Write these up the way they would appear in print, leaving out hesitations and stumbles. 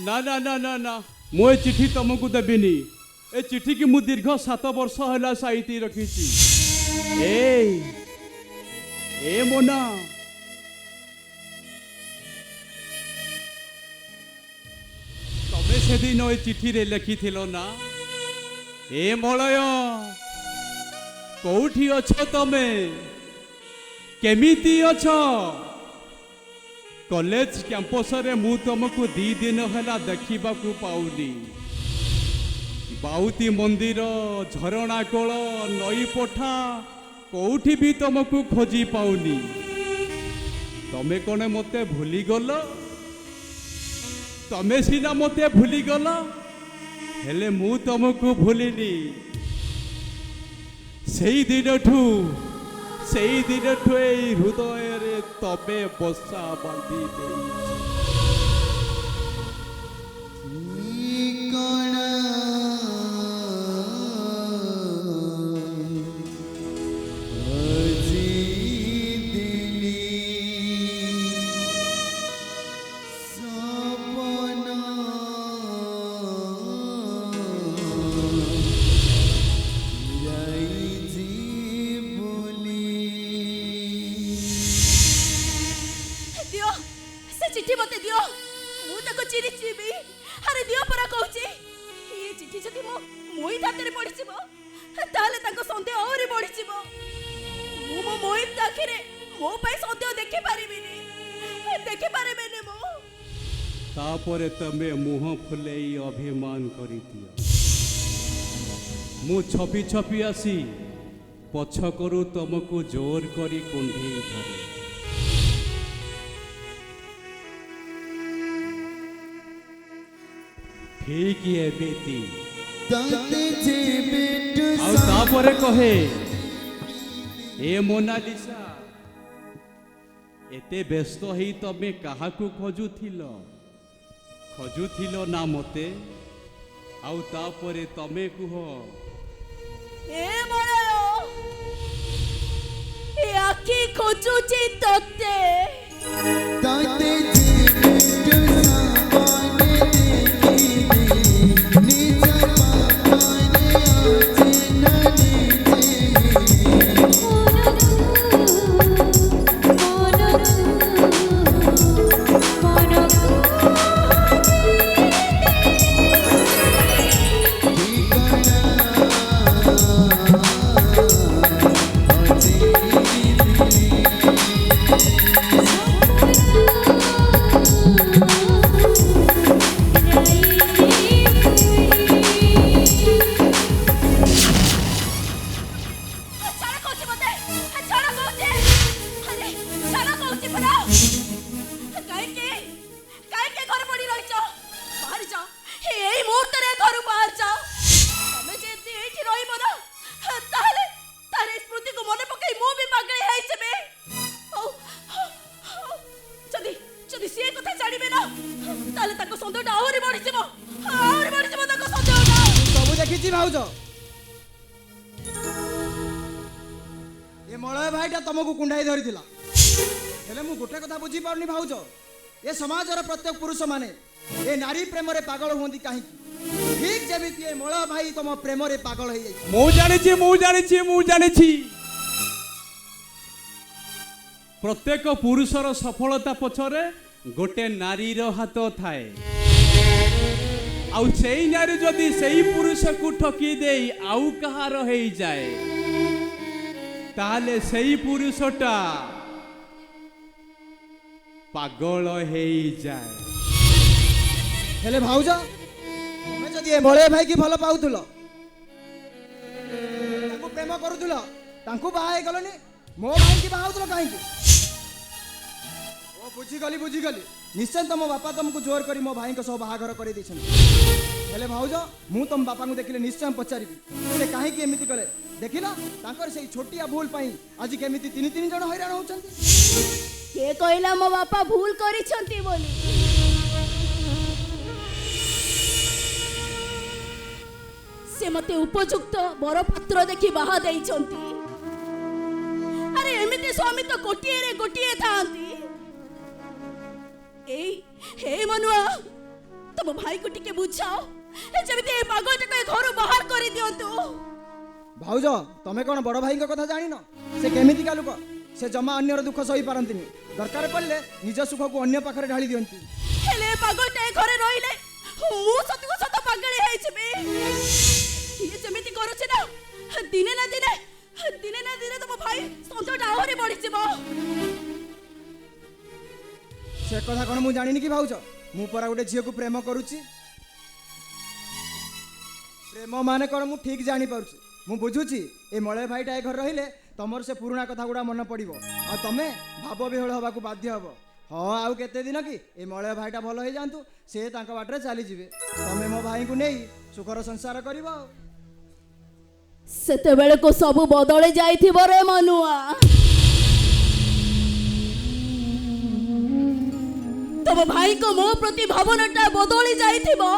ना ना ना ना ना मु ए चिठी तुमको देविनी। ए चिठी की मु दीर्घ 7 वर्ष है साइती रखी। ए मोना तमे से दिन ए चिठी रे लिखी थिलो ना ए मलय कौठी अछ तमे केमिति अछ। कॉलेज कैंपस रे मु तुमको 2 दिन है देखा पाऊनी। बाउती मंदिर झरणा कोल नई पठा कौठी भी तुमको खोजी पाऊनी। तमे कौन मते भूली गल तमे सीना मते भूली गल हेले मु तुमको भूलिनी। सेई दिन ठू हृदय रे तबे बसा बांधी दे। चिट्ठी मते दियो मु तको चिरी चिबी। अरे दियो परा कहूची ये चिट्ठी जति मोई हाथ पड़ी ताले ताको संदेह और बढ़ी मो मोई आखिरे मो पाई संदेह देखि पारिबिनी मो। तापरे तमे मुह फुलेई अभिमान करी दियो। मु छपी छपी आसी पछ करू तुमको जोर करी कुंढे धरे। ठीक है बेटी तापरे कहे ए मोनालिसा एते व्यस्त ही तमे काहाकू खोजुथिलो ना मते आउ तापरे तमे कुह ए मोरायो ए आखी खोजुची तते ये मलय भाईटा तुमको कुंडाई धरी हेले मु गोटे कथा बुझी पारनी भाउज ये समाजर प्रत्येक पुरुष माने ये नारी प्रेम रे पागल होंदी काहे ठीक जेमिति ये मलय भाई तुम प्रेम रे पागल हो जाई। मु जानिछि प्रत्येक पुरुषर सफलता पछरे गोटे नारी रो हाथ थाए। आउ सेई नारी जदि सेई पुरुष को ठकी देई आउ कहार हो जाए ताले सेई पुरुषटा पागल हो जाए। हेले भाउज तमे जदि ए मलय भाई की भल पाउथुलो ताको प्रेम करूथुलो तांको बाहा हे गलनी मो भाई की बाहाउथुलो काहे की ओ बुझी गली निश्चय तुम बापा तुमको जोर करी मो भाई सह बाहागर कर हेले भाउज मु तुम बापा को देखिले निश्चय पचारि से कहीं एमती कले देखिला तांकर से छोटिया भूल पाई आज केमिति 3 जन हैरान होचंती। के कहला मो बापा भूल करिसंती बोली से मते उपयुक्त बरपात्र देखि बाहा देइचंती। अरे एमिति स्वामी तो गोटिए थांती। हे मनुआ तुम भाई को टिके बुझाओ जमिति ए पागलटा को घर बाहर कर दियंतु। भाउज तमे कौन बड़ भाई कथा जान से केमितिका लोक से जमा अन्यर दुख सही पारंतिनी दरकार पड़ले निज सुख को अन्य पाखरे ढाली दियंती। हेले पागलटा ए घरे रहिले मु सत को सत पागल है छबे ये जमिति करूछ ना दिने ना दिने तुम भाई संतोटा आहुरी बढ़ी जीवो। से कथा कौन मु जानिनी कि भाउज मु परा गोटे झील को प्रेम करुची प्रेम माने कौन मु ठीक जानी पारुची मु बुझुची ए मलय भाईटा ए घर रहिले तमर से पुराना कथा गुड़ा मन पड़िबो आ तमे भाव विहल हवा को बाध्य हबो। हाँ आउ केते दिन कि ए मलय भाईटा भल हो जांतु से तांका बाटरे चली जिवे तमे मो भाई को नेई सुखर संसार करिवो। सेते बेले को सब बदले जाइथिबो रे मनुआ। तब भाई को मो प्रति भावनाटा बदली जाइथिबो।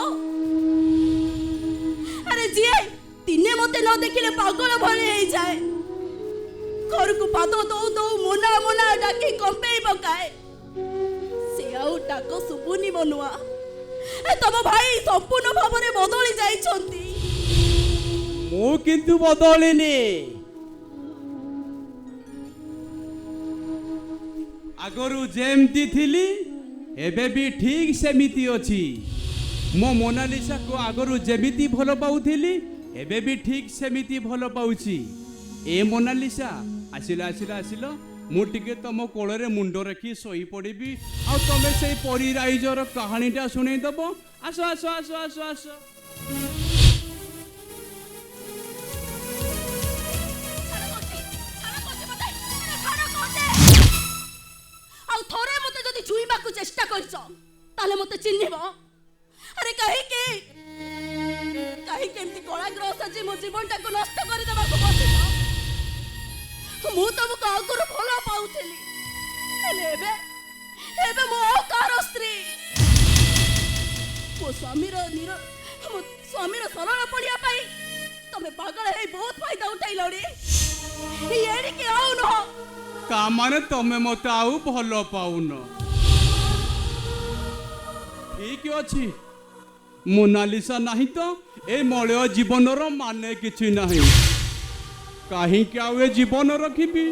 अरे जी दिने मते न देखिले पागल भले हो जाए घर को पाद दो दो मोना मोना डाके कंपे पकाए से आउ डाको सुबुनी मनुआ। तब भाई संपूर्ण भाव में बदली जाइछंती। मो किंतु बदलिनी आगरू जेमती थिली एबे भी ठीक सेमिति अछि। मो मोनालिसा को आगरू जेमिति भल पाउथिली एबे भी ठीक सेमिति भल पाउछि। ए मोनालिसा आसिला आसिला आसिल मु टिके तम कोଳରେ मुंड रखी सोई पड़िबी आ तमे से परी राइजर कहानीटा सुनै दबो। आसो आसो आसो आसो आसो थोड़े मते जदि छुईबा को चेष्टा करछ ताले मते चिन्हिबो। अरे कहि केमती कला ग्रह सजी मो जीवनटा को नष्ट कर देबा को बसिछ। मु तुमको आगुर भलो पाउथली एबे मो कार स्त्री मो स्वामीर सरल पड़िया पाई तमे पागल है बहुत फायदा उठाई लड़ी एड़ी के आउ न का माने तमे मते आउ भलो पाउन। ठीक अछि मोनालिसा नहीं तो ए मलय जीवनर माने किछि नहीं कहीं आउ ए जीवन रखिबी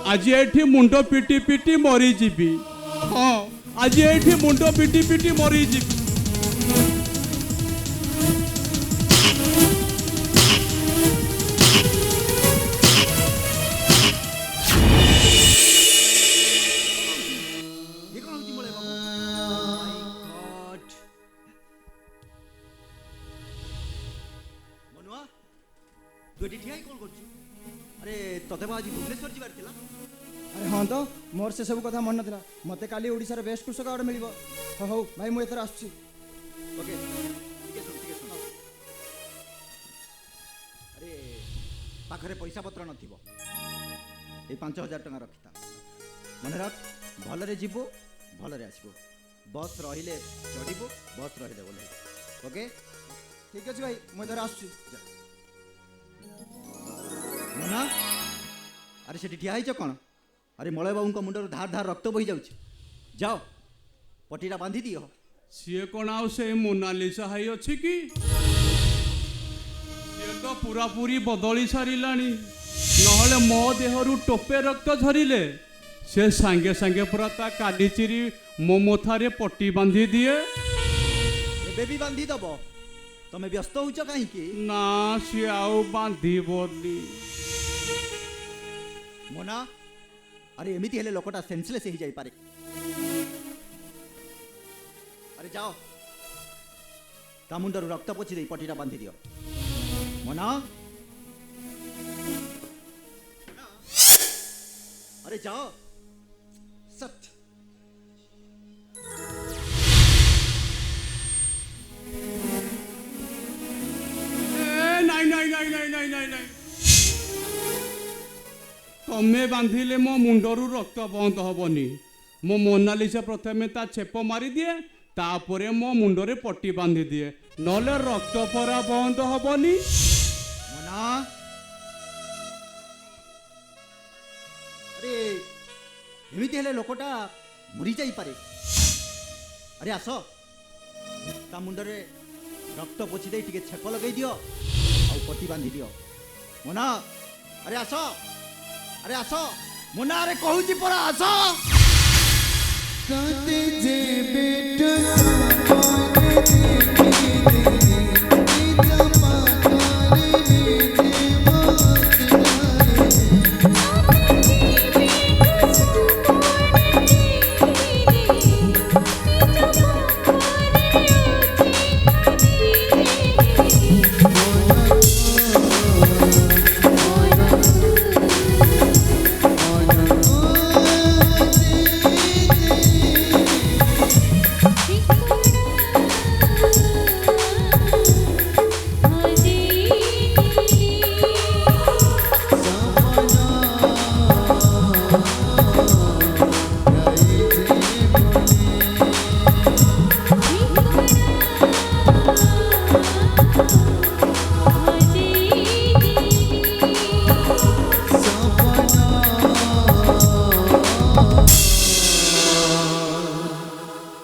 आज एठी मुंड पिटी पिटी मरी जीवी। हाँ आज एठी मुंड पिटी पिटी मरी जीवी। अरे तते आज भुवनेश्वर जीवार थिला। अरे हाँ तो मोर से सब कथा मन नथिला मते काली ओडिसा बेस्ट कृषक अवार्ड मिलिबो। हो भाई मु एथर आछी। ओके ठीक सुन अरे पाखरे पैसा पत्र नथिबो ए 5000 टका रखिता मन रख भलरे जीवो भलरे आसीबो बस रहिले चढ़िबो बस रहिले बोले। ओके ठीक अछि भाई मु एथर आछी। मोना अरे सेठी ठिया होइछ कौन? अरे मलय बाबू मुंडर धार धार रक्त बही जाउछ जाओ पटीटा बांधी दियो। सीए कौन आउ से मोनालिसा हाई अछि कि सीए तो पूरा पूरी बदली सारिलानी नहले मो देहरु टोपे रक्त झरिले से सांगे सांगे पूरा ता काली चिरी मो मोथारे पट्टी बांधी दिए। एबे भी बांधी दबो तमे व्यस्त होउछ काहे कि? ना सी आउ बांधी बोली मोना अरे एमिति हेले लोकटा सेंसलेस ही जाई पारे। अरे जाओ ता मुंडर रक्त पोछि दे पटीटा बांधी दियो। मोना अरे जाओ सत नहीं तमे बांधिले मो मुंडरू रक्त बंद हबनी। मो मोनालिसा प्रथमे ता छेप मारी दिए तापरे मो मुंडरे पट्टी बांधी दिए नले रक्त परा बंद हबनी। मोना अरे एमिति हेले लोकटा मरी जाई पारे। अरे आसो ତା ମୁଣ୍ଡରେ ରକ୍ତ ପୋଛି ଦେଇ ଟିକେ ଛେପ ଲଗେଇ ଦିଅ ଆଉ ପଟି ବାନ୍ଧି ଦିଅ। ମୋନା ଆରେ ଆସ, ଆରେ ଆସ ମୋନା, ଆରେ କହୁଛି ପରା ଆସ। तोते जे बेटो सामने देखी तेरी इतना पातारे नीचे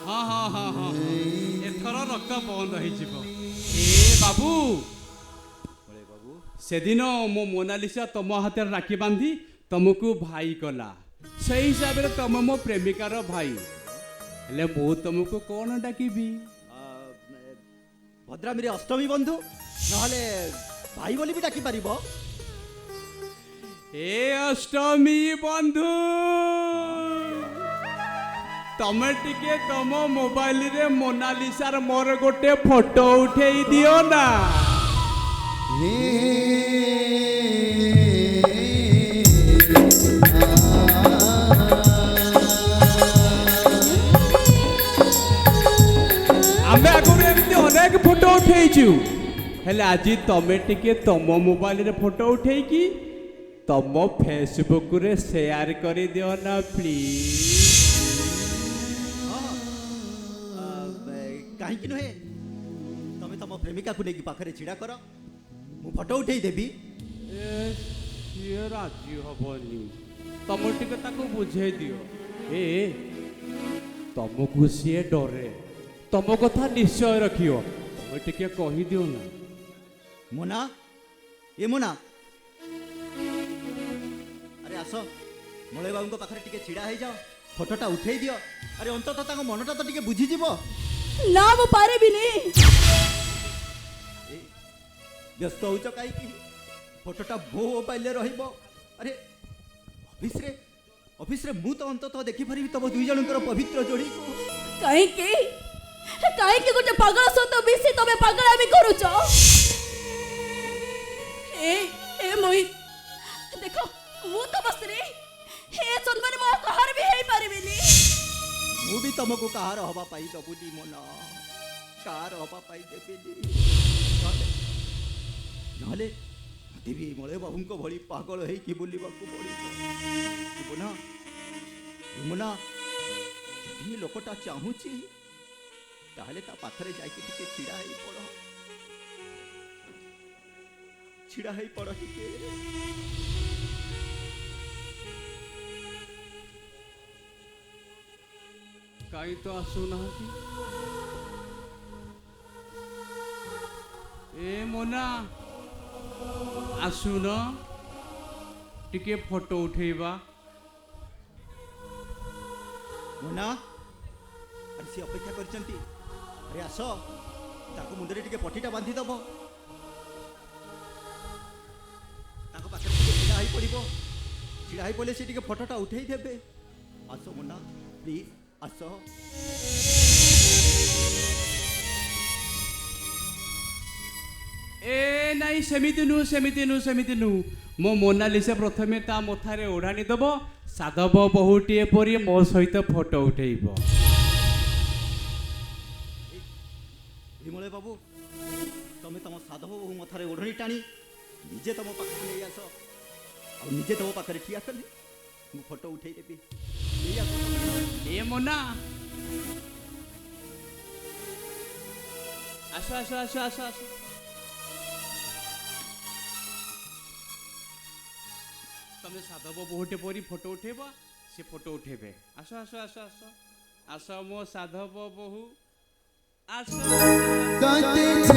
ହଁ ହଁ ହଁ ହଁ ଏଥର ରକ୍ତ ବନ୍ଦ ହେଇଯିବ। ଏ ବାବୁ, ବାବୁ ସେଦିନ ମୋ ମୋନାଲିସା ତମ ହାତରେ ରାକ୍ଷୀ ବାନ୍ଧି ତମକୁ ଭାଇ କଲା, ସେଇ ହିସାବରେ ତମ ମୋ ପ୍ରେମିକାର ଭାଇ, ହେଲେ ମୁଁ ତମକୁ କଣ ଡାକିବି? ଭଦ୍ରାମୀରେ ଅଷ୍ଟମୀ ବନ୍ଧୁ, ନହେଲେ ଭାଇ ବୋଲି ବି ଡାକି ପାରିବ। ଏ ଅଷ୍ଟମୀ ବନ୍ଧୁ, ତମେ ଟିକେ ତମ ମୋବାଇଲରେ ମୋନାଲିସାର ମୋର ଗୋଟେ ଫଟୋ ଉଠେଇ ଦିଅ ନା। ଆମେ ଆଗରୁ ଏମିତି ଅନେକ ଫଟୋ ଉଠେଇଛୁ, ହେଲେ ଆଜି ତମେ ଟିକେ ତମ ମୋବାଇଲରେ ଫଟୋ ଉଠେଇକି ତମ ଫେସବୁକରେ ସେୟାର କରିଦିଅ ନା ପ୍ଲିଜ। କାହିଁକି ନୁହେଁ, ତମେ ତମ ପ୍ରେମିକାକୁ ନେଇକି ପାଖରେ ଛିଡ଼ା କର, ମୁଁ ଫଟୋ ଉଠେଇ ଦେବି। ସିଏ ରାଜି ହବନି, ତମେ ଟିକେ ତାକୁ ବୁଝେଇ ଦିଅ। ଏ ତମକୁ ସିଏ ଡରେ, ତମ କଥା ନିଶ୍ଚୟ ରଖିବ, ତମେ ଟିକେ କହିଦିଅ ନା। ମୋନା, ଏ ମୋନା, ଆରେ ଆସ ମଳୟ ବାବୁଙ୍କ ପାଖରେ ଟିକେ ଛିଡ଼ା ହେଇଯାଅ, ଫଟୋଟା ଉଠେଇ ଦିଅ। ଆରେ ଅନ୍ତତଃ ତାଙ୍କ ମନଟା ତ ଟିକେ ବୁଝିଯିବ। ନା ମୁଁ ପାରିବିନି। ବ୍ୟସ୍ତ ହଉଛ କାହିଁକି? ଫଟୋଟା ମୋ ମୋବାଇଲରେ ରହିବ। ଆରେ ଅଫିସରେ ମୁଁ ତ ଅନ୍ତତଃ ଦେଖିପାରିବି ତମ ଦୁଇ ଜଣଙ୍କର ପବିତ୍ର ଯୋଡ଼ିକୁ। କାହିଁକି କାହିଁକି ଗୋଟେ ପାଗଳ ସହିତ ମିଶି ତମେ ପାଗଳାମି କରୁଛ? ଏ ମୋହିତ, ଦେଖ ମୁଁ ତମ ସ୍ତ୍ରୀ, ଏ ଜନ୍ମରେ ମୁଁ କାହାର ବି ହେଇପାରିବିନି। ମୁଁ ବି ତମକୁ କାହାର ହବା ପାଇଁ ଦେବୁନି ମୋନା, କାହାର ହବା ପାଇଁ ଦେବିନି। ନହେଲେ ମୋତେ ବି ମଳୟ ବାବୁଙ୍କ ଭଳି ପାଗଳ ହେଇକି ବୁଲିବାକୁ ପଡ଼ିବ। ମୋନା, ଯଦି ଏ ଲୋକଟା ଚାହୁଁଛି ତାହେଲେ ତା ପାଖରେ ଯାଇକି ଟିକେ ଛିଡ଼ା ହେଇ ପଡ଼ ଟିକେ। କାହିଁ ତ ଆସୁନାହାନ୍ତି? ଏ ମୋନା, ଆସୁନ ଟିକେ ଫଟୋ ଉଠେଇବା। ମୋନା, ଆରେ ସେ ଅପେକ୍ଷା କରିଛନ୍ତି। ଆରେ ଆସ, ତାଙ୍କ ମୁଣ୍ଡରେ ଟିକେ ପଟିଟା ବାନ୍ଧିଦବ, ତାଙ୍କ ପାଖରେ ଟିକେ ଛିଡ଼ା ହେଇ ପଡ଼ିବ। ଛିଡ଼ା ହେଇ ପଡ଼ିଲେ ସେ ଟିକେ ଫଟୋଟା ଉଠେଇ ଦେବେ। ଆସ ମୋନା, ପ୍ଲିଜ ଆସ। ଏ ନାଇଁ, ସେମିତି ନୁ। ମୋ ମୋନାଲିସା ପ୍ରଥମେ ତା ମଥାରେ ଓଢ଼ାଣି ଦେବ, ସାଧବ ବହୁଟିଏ ପରି ମୋ ସହିତ ଫଟୋ ଉଠେଇବ। ବିମଳ ବାବୁ, ତମେ ତମ ସାଧବ ବୋହୁ ମଥାରେ ଓଢ଼ଣି ଟାଣି ନିଜେ ତମ ପାଖକୁ ନେଇ ଆସ, ଆଉ ନିଜେ ତମ ପାଖରେ ଠିଆ କଲେ ମୁଁ ଫଟୋ ଉଠେଇ ଦେବି। ଏ ମୋନା, ଆସ। ତମେ ସାଧବ ବହୁଟେ ପରି ଫଟୋ ଉଠେଇବ, ସେ ଫଟୋ ଉଠେଇବେ। ଆସ ମୋ ସାଧବ ବୋହୁ, ଆସ। तोते